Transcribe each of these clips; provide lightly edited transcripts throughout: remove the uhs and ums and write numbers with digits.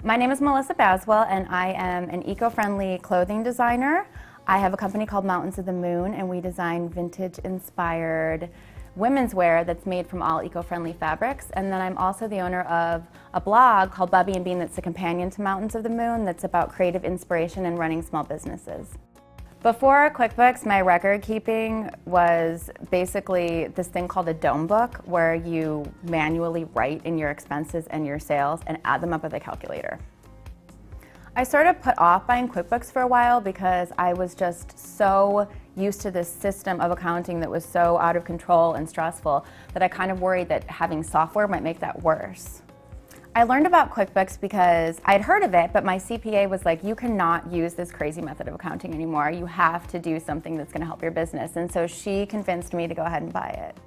My name is Melissa Baswell, and I am an eco-friendly clothing designer. I have a company called Mountains of the Moon, and we design vintage-inspired women's wear that's made from all eco-friendly fabrics. And then I'm also the owner of a blog called Bubby and Bean that's a companion to Mountains of the Moon that's about creative inspiration and running small businesses. Before QuickBooks, my record keeping was basically this thing called a dome book, where you manually write in your expenses and your sales and add them up with a calculator. I sort of put off buying QuickBooks for a while because I was just so used to this system of accounting that was so out of control and stressful that I kind of worried that having software might make that worse. I learned about QuickBooks because I'd heard of it, but my CPA was like, you cannot use this crazy method of accounting anymore. You have to do something that's going to help your business. And so she convinced me to go ahead and buy it.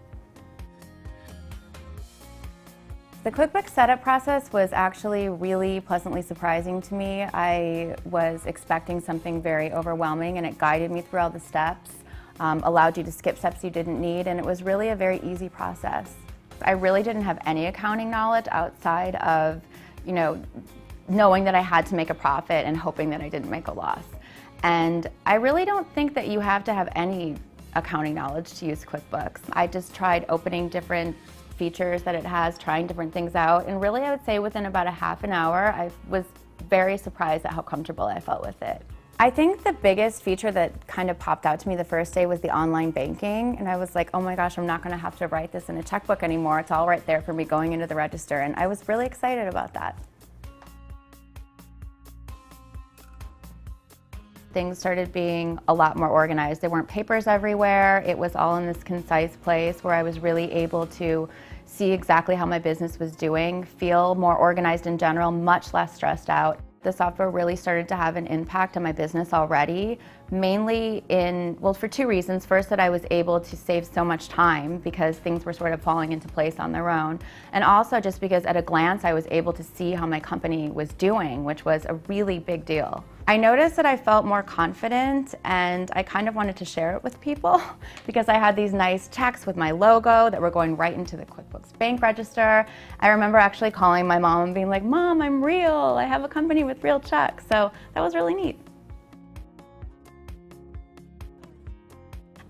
The QuickBooks setup process was actually really pleasantly surprising to me. I was expecting something very overwhelming, and it guided me through all the steps, allowed you to skip steps you didn't need, and it was really a very easy process. I really didn't have any accounting knowledge outside of, knowing that I had to make a profit and hoping that I didn't make a loss. And I really don't think that you have to have any accounting knowledge to use QuickBooks. I just tried opening different features that it has, trying different things out, and really I would say within about a half an hour, I was very surprised at how comfortable I felt with it. I think the biggest feature that kind of popped out to me the first day was the online banking, and I was like, oh my gosh, I'm not going to have to write this in a checkbook anymore. It's all right there for me going into the register, and I was really excited about that. Things started being a lot more organized. There weren't papers everywhere. It was all in this concise place where I was really able to see exactly how my business was doing, feel more organized in general, much less stressed out. The software really started to have an impact on my business already, mainly for two reasons. First, that I was able to save so much time because things were sort of falling into place on their own. And also just because at a glance I was able to see how my company was doing, which was a really big deal. I noticed that I felt more confident, and I kind of wanted to share it with people because I had these nice checks with my logo that were going right into the QuickBooks bank register. I remember actually calling my mom and being like, Mom, I'm real. I have a company with real checks. So that was really neat.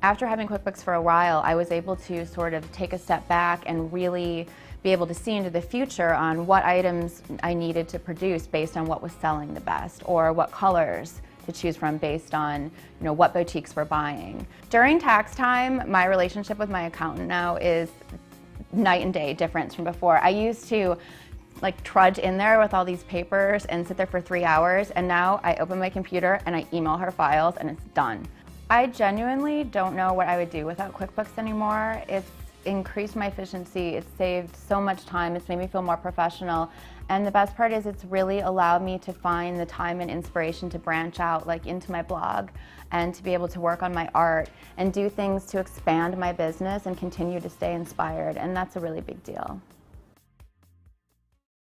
After having QuickBooks for a while, I was able to sort of take a step back and really be able to see into the future on what items I needed to produce based on what was selling the best, or what colors to choose from based on what boutiques were buying. During tax time, my relationship with my accountant now is night and day difference from before. I used to trudge in there with all these papers and sit there for 3 hours, and now I open my computer and I email her files and it's done. I genuinely don't know what I would do without QuickBooks anymore. It's increased my efficiency, it's saved so much time, it's made me feel more professional, and the best part is it's really allowed me to find the time and inspiration to branch out into my blog and to be able to work on my art and do things to expand my business and continue to stay inspired, and that's a really big deal.